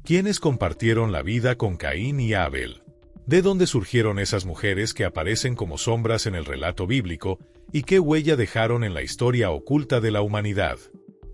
¿Quiénes compartieron la vida con Caín y Abel? ¿De dónde surgieron esas mujeres que aparecen como sombras en el relato bíblico y qué huella dejaron en la historia oculta de la humanidad?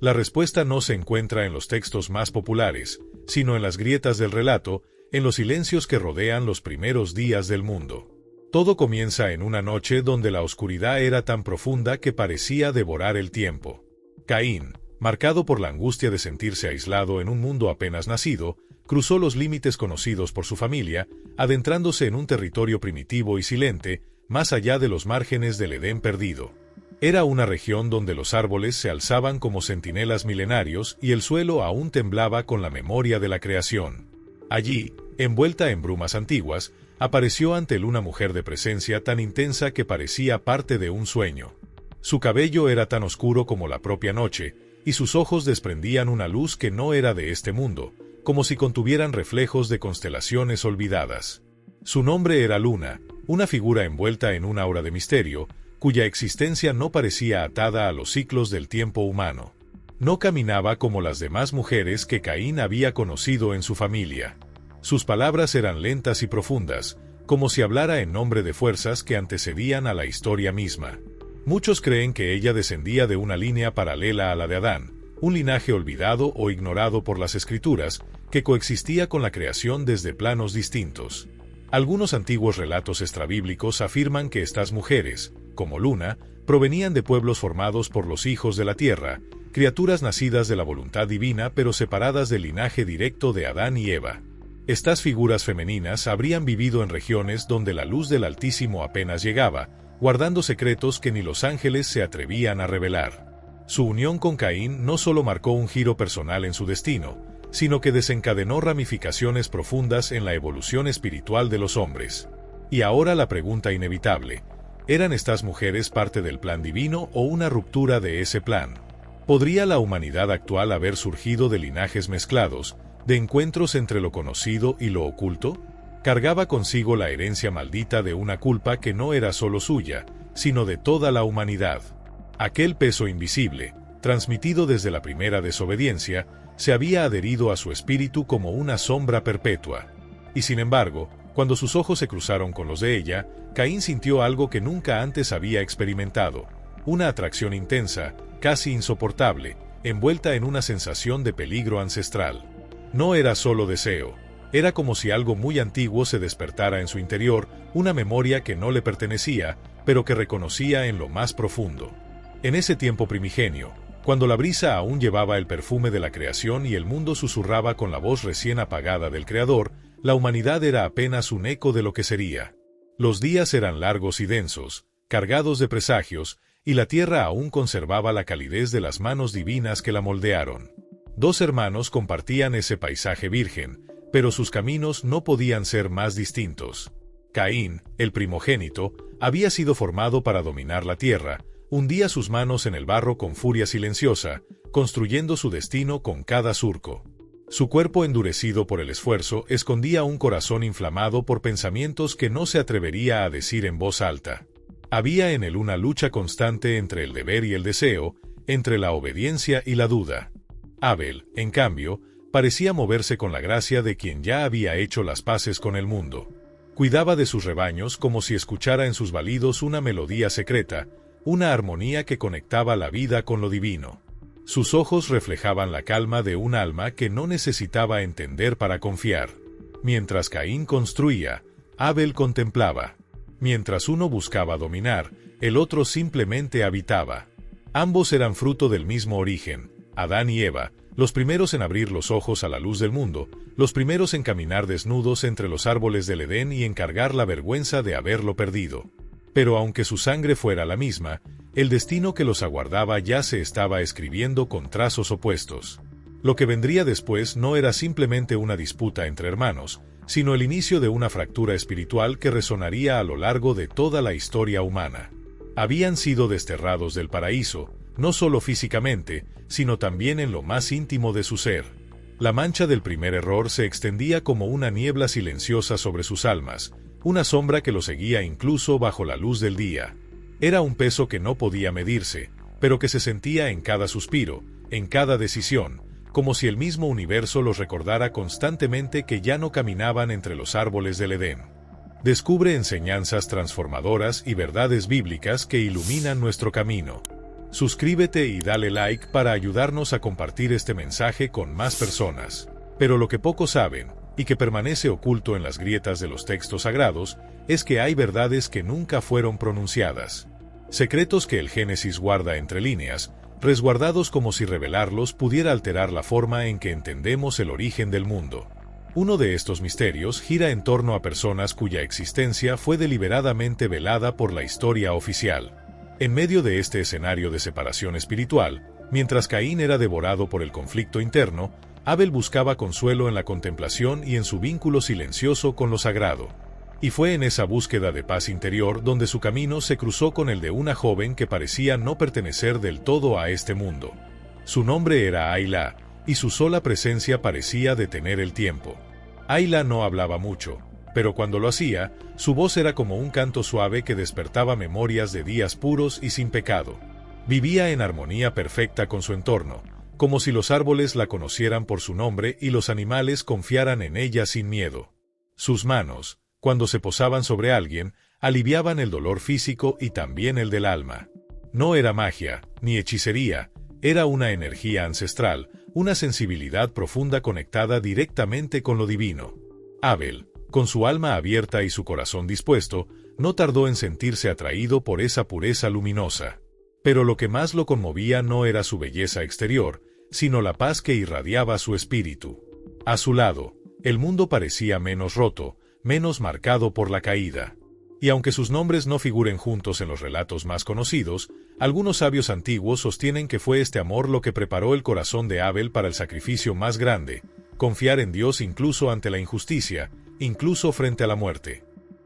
La respuesta no se encuentra en los textos más populares, sino en las grietas del relato, en los silencios que rodean los primeros días del mundo. Todo comienza en una noche donde la oscuridad era tan profunda que parecía devorar el tiempo. Caín, marcado por la angustia de sentirse aislado en un mundo apenas nacido, cruzó los límites conocidos por su familia, adentrándose en un territorio primitivo y silente, más allá de los márgenes del Edén perdido. Era una región donde los árboles se alzaban como centinelas milenarios y el suelo aún temblaba con la memoria de la creación. Allí, envuelta en brumas antiguas, apareció ante él una mujer de presencia tan intensa que parecía parte de un sueño. Su cabello era tan oscuro como la propia noche, y sus ojos desprendían una luz que no era de este mundo, como si contuvieran reflejos de constelaciones olvidadas. Su nombre era Luna, una figura envuelta en una aura de misterio, cuya existencia no parecía atada a los ciclos del tiempo humano. No caminaba como las demás mujeres que Caín había conocido en su familia. Sus palabras eran lentas y profundas, como si hablara en nombre de fuerzas que antecedían a la historia misma. Muchos creen que ella descendía de una línea paralela a la de Adán, un linaje olvidado o ignorado por las escrituras, que coexistía con la creación desde planos distintos. Algunos antiguos relatos extrabíblicos afirman que estas mujeres, como Luna, provenían de pueblos formados por los hijos de la tierra, criaturas nacidas de la voluntad divina pero separadas del linaje directo de Adán y Eva. Estas figuras femeninas habrían vivido en regiones donde la luz del Altísimo apenas llegaba, guardando secretos que ni los ángeles se atrevían a revelar. Su unión con Caín no solo marcó un giro personal en su destino, sino que desencadenó ramificaciones profundas en la evolución espiritual de los hombres. Y ahora la pregunta inevitable: ¿eran estas mujeres parte del plan divino o una ruptura de ese plan? ¿Podría la humanidad actual haber surgido de linajes mezclados, de encuentros entre lo conocido y lo oculto? Cargaba consigo la herencia maldita de una culpa que no era solo suya, sino de toda la humanidad. Aquel peso invisible, transmitido desde la primera desobediencia, se había adherido a su espíritu como una sombra perpetua. Y sin embargo, cuando sus ojos se cruzaron con los de ella, Caín sintió algo que nunca antes había experimentado: una atracción intensa, casi insoportable, envuelta en una sensación de peligro ancestral. No era solo deseo. Era como si algo muy antiguo se despertara en su interior, una memoria que no le pertenecía, pero que reconocía en lo más profundo. En ese tiempo primigenio, cuando la brisa aún llevaba el perfume de la creación y el mundo susurraba con la voz recién apagada del Creador, la humanidad era apenas un eco de lo que sería. Los días eran largos y densos, cargados de presagios, y la tierra aún conservaba la calidez de las manos divinas que la moldearon. Dos hermanos compartían ese paisaje virgen, pero sus caminos no podían ser más distintos. Caín, el primogénito, había sido formado para dominar la tierra, hundía sus manos en el barro con furia silenciosa, construyendo su destino con cada surco. Su cuerpo endurecido por el esfuerzo escondía un corazón inflamado por pensamientos que no se atrevería a decir en voz alta. Había en él una lucha constante entre el deber y el deseo, entre la obediencia y la duda. Abel, en cambio, parecía moverse con la gracia de quien ya había hecho las paces con el mundo. Cuidaba de sus rebaños como si escuchara en sus balidos una melodía secreta, una armonía que conectaba la vida con lo divino. Sus ojos reflejaban la calma de un alma que no necesitaba entender para confiar. Mientras Caín construía, Abel contemplaba. Mientras uno buscaba dominar, el otro simplemente habitaba. Ambos eran fruto del mismo origen, Adán y Eva, los primeros en abrir los ojos a la luz del mundo, los primeros en caminar desnudos entre los árboles del Edén y en cargar la vergüenza de haberlo perdido. Pero aunque su sangre fuera la misma, el destino que los aguardaba ya se estaba escribiendo con trazos opuestos. Lo que vendría después no era simplemente una disputa entre hermanos, sino el inicio de una fractura espiritual que resonaría a lo largo de toda la historia humana. Habían sido desterrados del paraíso, no solo físicamente, sino también en lo más íntimo de su ser. La mancha del primer error se extendía como una niebla silenciosa sobre sus almas, una sombra que los seguía incluso bajo la luz del día. Era un peso que no podía medirse, pero que se sentía en cada suspiro, en cada decisión, como si el mismo universo los recordara constantemente que ya no caminaban entre los árboles del Edén. Descubre enseñanzas transformadoras y verdades bíblicas que iluminan nuestro camino. Suscríbete y dale like para ayudarnos a compartir este mensaje con más personas. Pero lo que pocos saben, y que permanece oculto en las grietas de los textos sagrados, es que hay verdades que nunca fueron pronunciadas. Secretos que el Génesis guarda entre líneas, resguardados como si revelarlos pudiera alterar la forma en que entendemos el origen del mundo. Uno de estos misterios gira en torno a personas cuya existencia fue deliberadamente velada por la historia oficial. En medio de este escenario de separación espiritual, mientras Caín era devorado por el conflicto interno, Abel buscaba consuelo en la contemplación y en su vínculo silencioso con lo sagrado. Y fue en esa búsqueda de paz interior donde su camino se cruzó con el de una joven que parecía no pertenecer del todo a este mundo. Su nombre era Ayla, y su sola presencia parecía detener el tiempo. Ayla no hablaba mucho, pero cuando lo hacía, su voz era como un canto suave que despertaba memorias de días puros y sin pecado. Vivía en armonía perfecta con su entorno, como si los árboles la conocieran por su nombre y los animales confiaran en ella sin miedo. Sus manos, cuando se posaban sobre alguien, aliviaban el dolor físico y también el del alma. No era magia, ni hechicería, era una energía ancestral, una sensibilidad profunda conectada directamente con lo divino. Abel, con su alma abierta y su corazón dispuesto, no tardó en sentirse atraído por esa pureza luminosa. Pero lo que más lo conmovía no era su belleza exterior, sino la paz que irradiaba su espíritu. A su lado, el mundo parecía menos roto, menos marcado por la caída. Y aunque sus nombres no figuren juntos en los relatos más conocidos, algunos sabios antiguos sostienen que fue este amor lo que preparó el corazón de Abel para el sacrificio más grande, confiar en Dios incluso ante la injusticia, incluso frente a la muerte.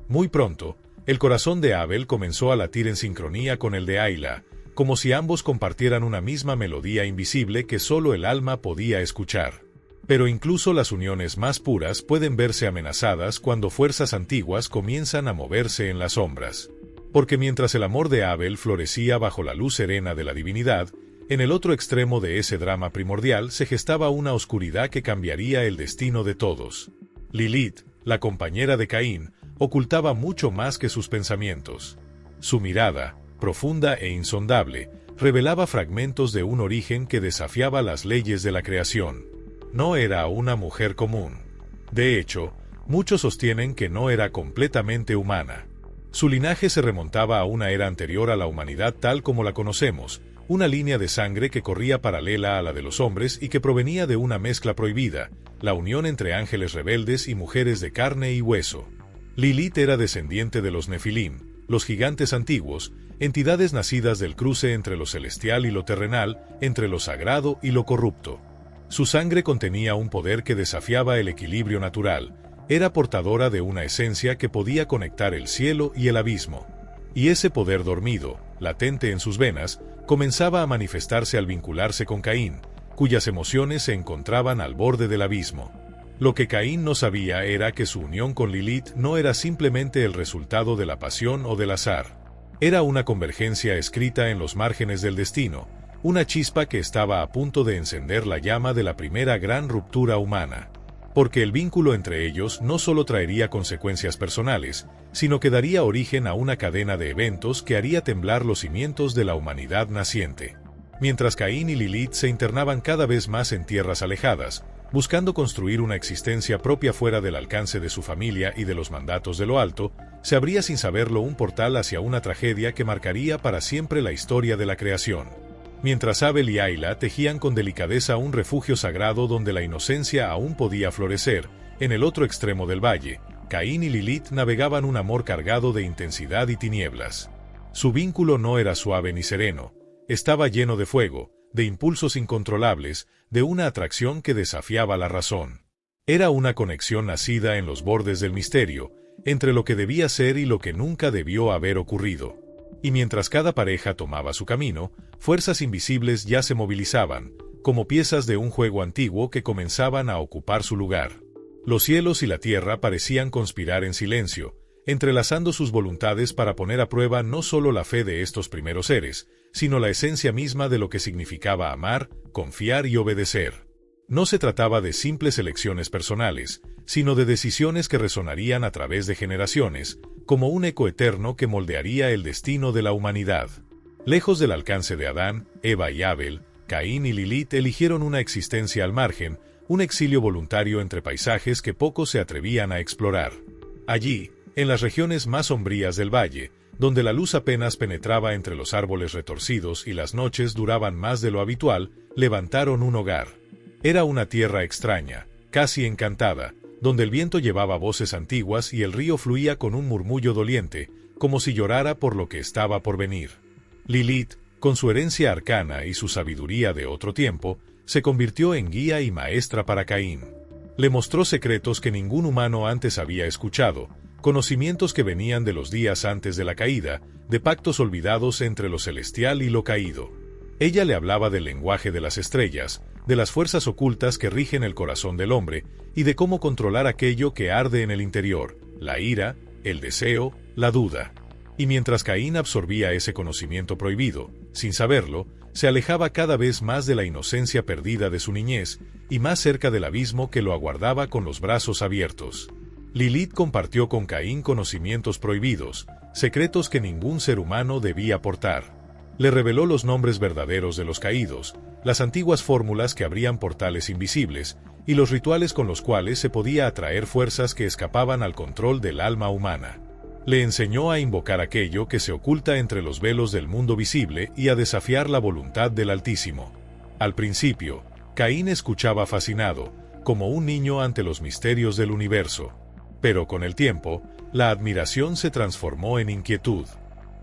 Muy pronto, el corazón de Abel comenzó a latir en sincronía con el de Ayla, como si ambos compartieran una misma melodía invisible que solo el alma podía escuchar. Pero incluso las uniones más puras pueden verse amenazadas cuando fuerzas antiguas comienzan a moverse en las sombras. Porque mientras el amor de Abel florecía bajo la luz serena de la divinidad, en el otro extremo de ese drama primordial se gestaba una oscuridad que cambiaría el destino de todos. Lilith, la compañera de Caín, ocultaba mucho más que sus pensamientos. Su mirada, profunda e insondable, revelaba fragmentos de un origen que desafiaba las leyes de la creación. No era una mujer común. De hecho, muchos sostienen que no era completamente humana. Su linaje se remontaba a una era anterior a la humanidad tal como la conocemos, una línea de sangre que corría paralela a la de los hombres y que provenía de una mezcla prohibida, la unión entre ángeles rebeldes y mujeres de carne y hueso. Lilith era descendiente de los Nefilim, los gigantes antiguos, entidades nacidas del cruce entre lo celestial y lo terrenal, entre lo sagrado y lo corrupto. Su sangre contenía un poder que desafiaba el equilibrio natural, era portadora de una esencia que podía conectar el cielo y el abismo. Y ese poder dormido, latente en sus venas, comenzaba a manifestarse al vincularse con Caín, cuyas emociones se encontraban al borde del abismo. Lo que Caín no sabía era que su unión con Lilith no era simplemente el resultado de la pasión o del azar. Era una convergencia escrita en los márgenes del destino, una chispa que estaba a punto de encender la llama de la primera gran ruptura humana. Porque el vínculo entre ellos no solo traería consecuencias personales, sino que daría origen a una cadena de eventos que haría temblar los cimientos de la humanidad naciente. Mientras Caín y Lilith se internaban cada vez más en tierras alejadas, buscando construir una existencia propia fuera del alcance de su familia y de los mandatos de lo alto, se abría sin saberlo un portal hacia una tragedia que marcaría para siempre la historia de la creación. Mientras Abel y Ayla tejían con delicadeza un refugio sagrado donde la inocencia aún podía florecer, en el otro extremo del valle, Caín y Lilith navegaban un amor cargado de intensidad y tinieblas. Su vínculo no era suave ni sereno, estaba lleno de fuego, de impulsos incontrolables, de una atracción que desafiaba la razón. Era una conexión nacida en los bordes del misterio, entre lo que debía ser y lo que nunca debió haber ocurrido. Y mientras cada pareja tomaba su camino, fuerzas invisibles ya se movilizaban, como piezas de un juego antiguo que comenzaban a ocupar su lugar. Los cielos y la tierra parecían conspirar en silencio, entrelazando sus voluntades para poner a prueba no solo la fe de estos primeros seres, sino la esencia misma de lo que significaba amar, confiar y obedecer. No se trataba de simples elecciones personales, sino de decisiones que resonarían a través de generaciones, como un eco eterno que moldearía el destino de la humanidad. Lejos del alcance de Adán, Eva y Abel, Caín y Lilith eligieron una existencia al margen, un exilio voluntario entre paisajes que pocos se atrevían a explorar. Allí, en las regiones más sombrías del valle, donde la luz apenas penetraba entre los árboles retorcidos y las noches duraban más de lo habitual, levantaron un hogar. Era una tierra extraña, casi encantada, donde el viento llevaba voces antiguas y el río fluía con un murmullo doliente, como si llorara por lo que estaba por venir. Lilith, con su herencia arcana y su sabiduría de otro tiempo, se convirtió en guía y maestra para Caín. Le mostró secretos que ningún humano antes había escuchado, conocimientos que venían de los días antes de la caída, de pactos olvidados entre lo celestial y lo caído. Ella le hablaba del lenguaje de las estrellas, de las fuerzas ocultas que rigen el corazón del hombre y de cómo controlar aquello que arde en el interior, la ira, el deseo, la duda. Y mientras Caín absorbía ese conocimiento prohibido, sin saberlo, se alejaba cada vez más de la inocencia perdida de su niñez y más cerca del abismo que lo aguardaba con los brazos abiertos. Lilith compartió con Caín conocimientos prohibidos, secretos que ningún ser humano debía portar. Le reveló los nombres verdaderos de los caídos, las antiguas fórmulas que abrían portales invisibles, y los rituales con los cuales se podía atraer fuerzas que escapaban al control del alma humana. Le enseñó a invocar aquello que se oculta entre los velos del mundo visible y a desafiar la voluntad del Altísimo. Al principio, Caín escuchaba fascinado, como un niño ante los misterios del universo. Pero con el tiempo, la admiración se transformó en inquietud.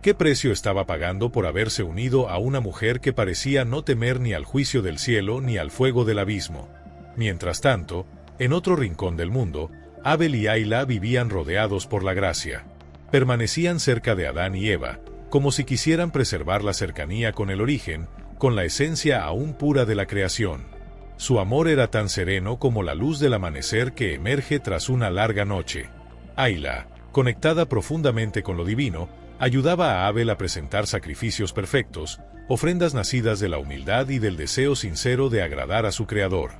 ¿Qué precio estaba pagando por haberse unido a una mujer que parecía no temer ni al juicio del cielo ni al fuego del abismo? Mientras tanto, en otro rincón del mundo, Abel y Aila vivían rodeados por la gracia. Permanecían cerca de Adán y Eva, como si quisieran preservar la cercanía con el origen, con la esencia aún pura de la creación. Su amor era tan sereno como la luz del amanecer que emerge tras una larga noche. Aila, conectada profundamente con lo divino, ayudaba a Abel a presentar sacrificios perfectos, ofrendas nacidas de la humildad y del deseo sincero de agradar a su Creador.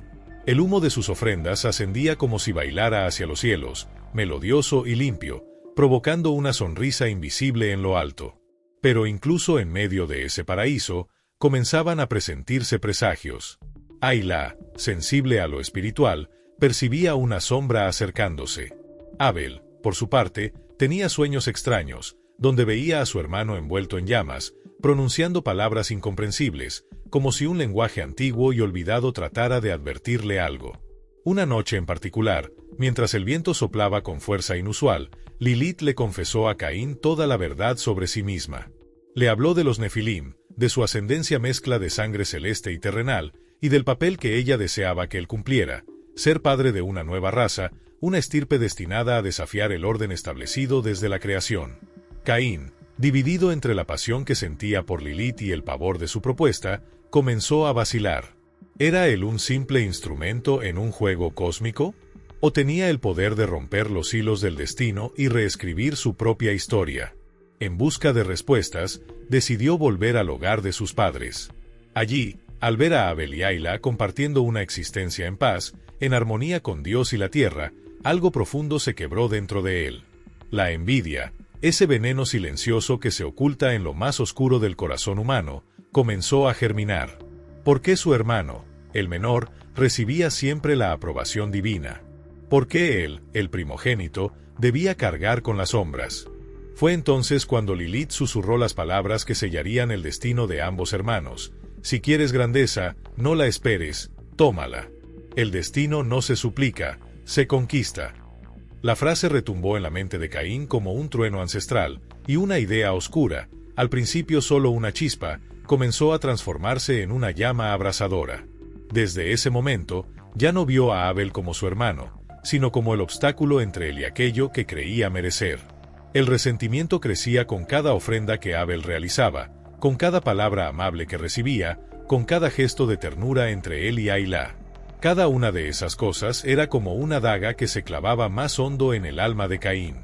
El humo de sus ofrendas ascendía como si bailara hacia los cielos, melodioso y limpio, provocando una sonrisa invisible en lo alto. Pero incluso en medio de ese paraíso, comenzaban a presentirse presagios. Aila, sensible a lo espiritual, percibía una sombra acercándose. Abel, por su parte, tenía sueños extraños, donde veía a su hermano envuelto en llamas, pronunciando palabras incomprensibles, como si un lenguaje antiguo y olvidado tratara de advertirle algo. Una noche en particular, mientras el viento soplaba con fuerza inusual, Lilith le confesó a Caín toda la verdad sobre sí misma. Le habló de los Nefilim, de su ascendencia mezcla de sangre celeste y terrenal, y del papel que ella deseaba que él cumpliera, ser padre de una nueva raza, una estirpe destinada a desafiar el orden establecido desde la creación. Caín, dividido entre la pasión que sentía por Lilith y el pavor de su propuesta, comenzó a vacilar. ¿Era él un simple instrumento en un juego cósmico? ¿O tenía el poder de romper los hilos del destino y reescribir su propia historia? En busca de respuestas, decidió volver al hogar de sus padres. Allí, al ver a Abel y Aila compartiendo una existencia en paz, en armonía con Dios y la tierra, algo profundo se quebró dentro de él. La envidia, ese veneno silencioso que se oculta en lo más oscuro del corazón humano, comenzó a germinar. ¿Por qué su hermano, el menor, recibía siempre la aprobación divina? ¿Por qué él, el primogénito, debía cargar con las sombras? Fue entonces cuando Lilith susurró las palabras que sellarían el destino de ambos hermanos. Si quieres grandeza, no la esperes, tómala. El destino no se suplica, se conquista. La frase retumbó en la mente de Caín como un trueno ancestral, y una idea oscura, al principio solo una chispa, comenzó a transformarse en una llama abrasadora. Desde ese momento, ya no vio a Abel como su hermano, sino como el obstáculo entre él y aquello que creía merecer. El resentimiento crecía con cada ofrenda que Abel realizaba, con cada palabra amable que recibía, con cada gesto de ternura entre él y Aila. Cada una de esas cosas era como una daga que se clavaba más hondo en el alma de Caín.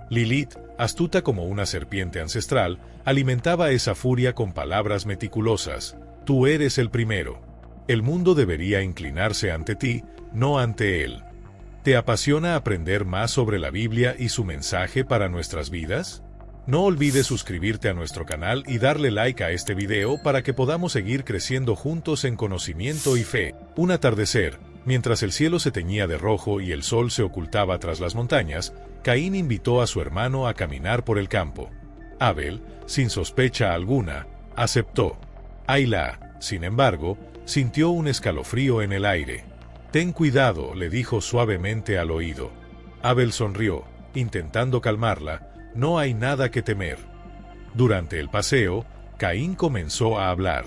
Lilith, astuta como una serpiente ancestral, alimentaba esa furia con palabras meticulosas. Tú eres el primero. El mundo debería inclinarse ante ti, no ante él. ¿Te apasiona aprender más sobre la Biblia y su mensaje para nuestras vidas? No olvides suscribirte a nuestro canal y darle like a este video para que podamos seguir creciendo juntos en conocimiento y fe. Un atardecer, mientras el cielo se teñía de rojo y el sol se ocultaba tras las montañas, Caín invitó a su hermano a caminar por el campo. Abel, sin sospecha alguna, aceptó. Ailá, sin embargo, sintió un escalofrío en el aire. «Ten cuidado», le dijo suavemente al oído. Abel sonrió, intentando calmarla. «No hay nada que temer». Durante el paseo, Caín comenzó a hablar.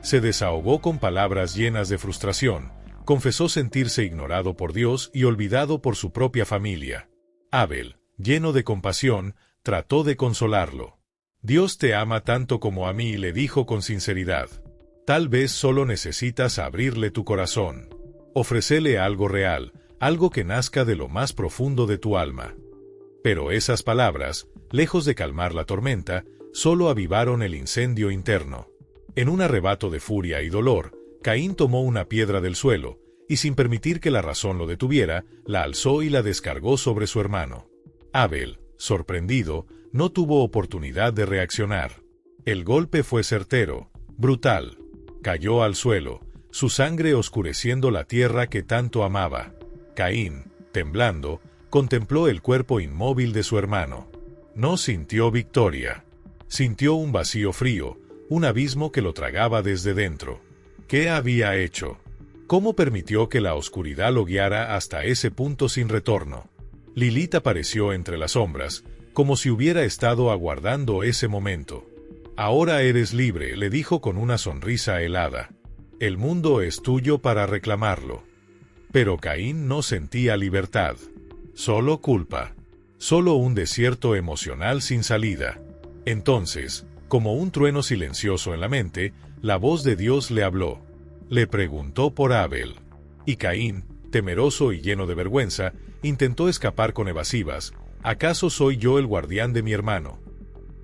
Se desahogó con palabras llenas de frustración. Confesó sentirse ignorado por Dios y olvidado por su propia familia. Abel, lleno de compasión, trató de consolarlo. «Dios te ama tanto como a mí», le dijo con sinceridad. «Tal vez solo necesitas abrirle tu corazón. Ofrécele algo real, algo que nazca de lo más profundo de tu alma». Pero esas palabras, lejos de calmar la tormenta, solo avivaron el incendio interno. En un arrebato de furia y dolor, Caín tomó una piedra del suelo, y sin permitir que la razón lo detuviera, la alzó y la descargó sobre su hermano. Abel, sorprendido, no tuvo oportunidad de reaccionar. El golpe fue certero, brutal. Cayó al suelo, su sangre oscureciendo la tierra que tanto amaba. Caín, temblando, contempló el cuerpo inmóvil de su hermano. No sintió victoria. Sintió un vacío frío, un abismo que lo tragaba desde dentro. ¿Qué había hecho? ¿Cómo permitió que la oscuridad lo guiara hasta ese punto sin retorno? Lilith apareció entre las sombras, como si hubiera estado aguardando ese momento. «Ahora eres libre», le dijo con una sonrisa helada. «El mundo es tuyo para reclamarlo». Pero Caín no sentía libertad. Solo culpa. Solo un desierto emocional sin salida. Entonces, como un trueno silencioso en la mente, la voz de Dios le habló. Le preguntó por Abel. Y Caín, temeroso y lleno de vergüenza, intentó escapar con evasivas. «¿Acaso soy yo el guardián de mi hermano?»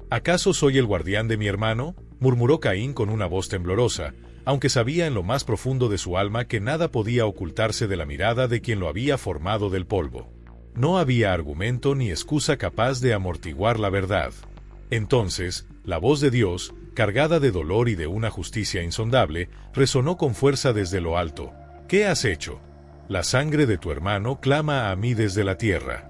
«¿Acaso soy el guardián de mi hermano?», murmuró Caín con una voz temblorosa, aunque sabía en lo más profundo de su alma que nada podía ocultarse de la mirada de quien lo había formado del polvo. No había argumento ni excusa capaz de amortiguar la verdad. Entonces, la voz de Dios, cargada de dolor y de una justicia insondable, resonó con fuerza desde lo alto. «¿Qué has hecho? La sangre de tu hermano clama a mí desde la tierra».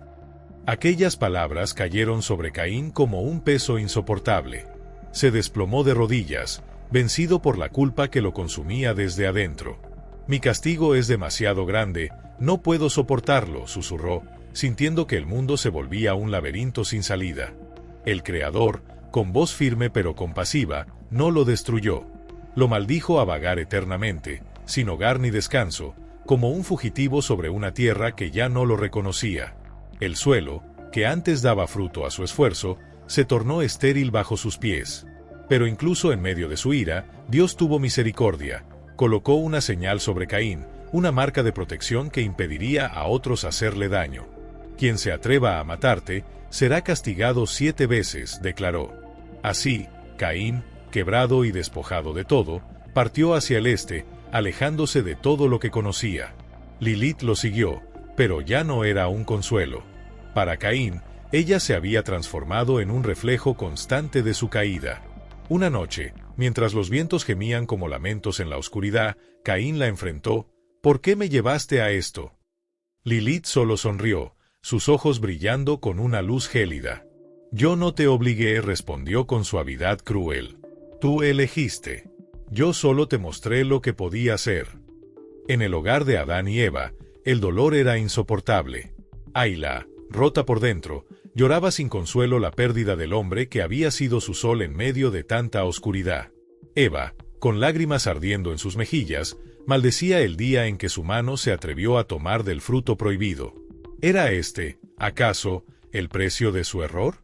Aquellas palabras cayeron sobre Caín como un peso insoportable. Se desplomó de rodillas, vencido por la culpa que lo consumía desde adentro. «Mi castigo es demasiado grande, no puedo soportarlo», susurró, sintiendo que el mundo se volvía un laberinto sin salida. El Creador, con voz firme pero compasiva, no lo destruyó. Lo maldijo a vagar eternamente, sin hogar ni descanso, como un fugitivo sobre una tierra que ya no lo reconocía. El suelo, que antes daba fruto a su esfuerzo, se tornó estéril bajo sus pies. Pero incluso en medio de su ira, Dios tuvo misericordia. Colocó una señal sobre Caín, una marca de protección que impediría a otros hacerle daño. «Quien se atreva a matarte, será castigado 7 veces», declaró. Así, Caín, quebrado y despojado de todo, partió hacia el este, alejándose de todo lo que conocía. Lilith lo siguió, pero ya no era un consuelo. Para Caín, ella se había transformado en un reflejo constante de su caída. Una noche, mientras los vientos gemían como lamentos en la oscuridad, Caín la enfrentó. «¿Por qué me llevaste a esto?». Lilith solo sonrió, sus ojos brillando con una luz gélida. «Yo no te obligué», respondió con suavidad cruel. «Tú elegiste. Yo solo te mostré lo que podía ser». En el hogar de Adán y Eva, el dolor era insoportable. Ailá, rota por dentro, lloraba sin consuelo la pérdida del hombre que había sido su sol en medio de tanta oscuridad. Eva, con lágrimas ardiendo en sus mejillas, maldecía el día en que su mano se atrevió a tomar del fruto prohibido. ¿Era este, acaso, el precio de su error?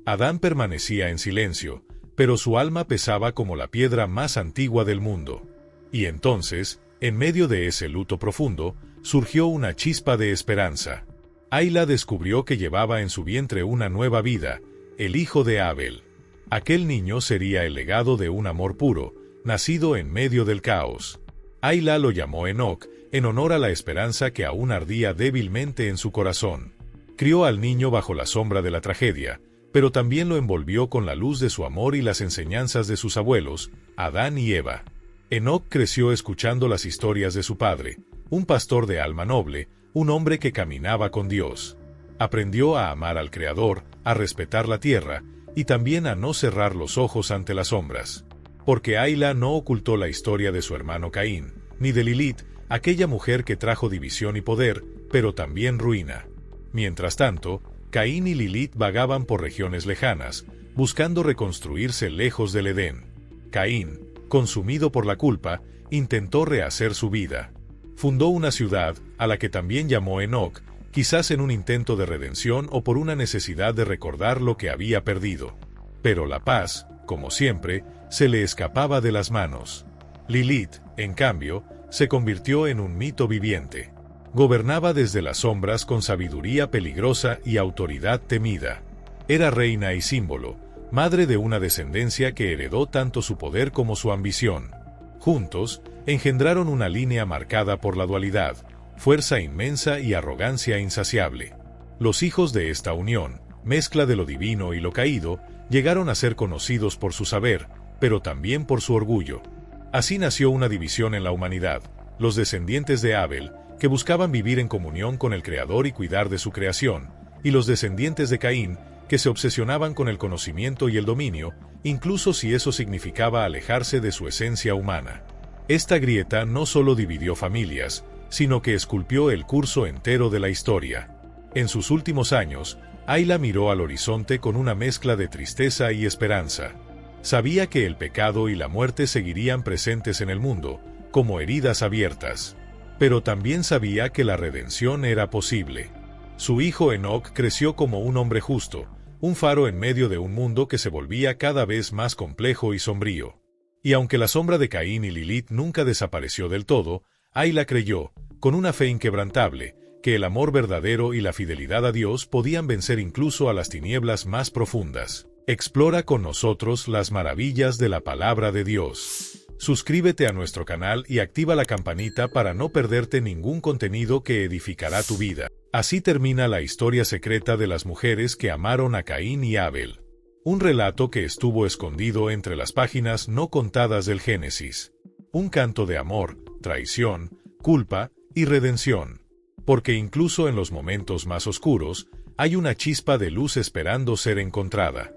Adán permanecía en silencio, pero su alma pesaba como la piedra más antigua del mundo. Y entonces, en medio de ese luto profundo, surgió una chispa de esperanza. Ailá descubrió que llevaba en su vientre una nueva vida, el hijo de Abel. Aquel niño sería el legado de un amor puro, nacido en medio del caos. Ayla lo llamó Enoc, en honor a la esperanza que aún ardía débilmente en su corazón. Crió al niño bajo la sombra de la tragedia, pero también lo envolvió con la luz de su amor y las enseñanzas de sus abuelos, Adán y Eva. Enoc creció escuchando las historias de su padre, un pastor de alma noble, un hombre que caminaba con Dios. Aprendió a amar al Creador, a respetar la tierra, y también a no cerrar los ojos ante las sombras. Porque Ayla no ocultó la historia de su hermano Caín, ni de Lilith, aquella mujer que trajo división y poder, pero también ruina. Mientras tanto, Caín y Lilith vagaban por regiones lejanas, buscando reconstruirse lejos del Edén. Caín, consumido por la culpa, intentó rehacer su vida. Fundó una ciudad, a la que también llamó Enoc, quizás en un intento de redención o por una necesidad de recordar lo que había perdido. Pero la paz, como siempre, se le escapaba de las manos. Lilith, en cambio, se convirtió en un mito viviente. Gobernaba desde las sombras con sabiduría peligrosa y autoridad temida. Era reina y símbolo, madre de una descendencia que heredó tanto su poder como su ambición. Juntos, engendraron una línea marcada por la dualidad, fuerza inmensa y arrogancia insaciable. Los hijos de esta unión, mezcla de lo divino y lo caído, llegaron a ser conocidos por su saber, pero también por su orgullo. Así nació una división en la humanidad, los descendientes de Abel, que buscaban vivir en comunión con el Creador y cuidar de su creación, y los descendientes de Caín, que se obsesionaban con el conocimiento y el dominio, incluso si eso significaba alejarse de su esencia humana. Esta grieta no solo dividió familias, sino que esculpió el curso entero de la historia. En sus últimos años, Ayla miró al horizonte con una mezcla de tristeza y esperanza. Sabía que el pecado y la muerte seguirían presentes en el mundo, como heridas abiertas. Pero también sabía que la redención era posible. Su hijo Enoc creció como un hombre justo, un faro en medio de un mundo que se volvía cada vez más complejo y sombrío. Y aunque la sombra de Caín y Lilith nunca desapareció del todo, Ayla creyó, con una fe inquebrantable, que el amor verdadero y la fidelidad a Dios podían vencer incluso a las tinieblas más profundas. Explora con nosotros las maravillas de la palabra de Dios. Suscríbete a nuestro canal y activa la campanita para no perderte ningún contenido que edificará tu vida. Así termina la historia secreta de las mujeres que amaron a Caín y Abel. Un relato que estuvo escondido entre las páginas no contadas del Génesis. Un canto de amor, traición, culpa y redención. Porque incluso en los momentos más oscuros, hay una chispa de luz esperando ser encontrada.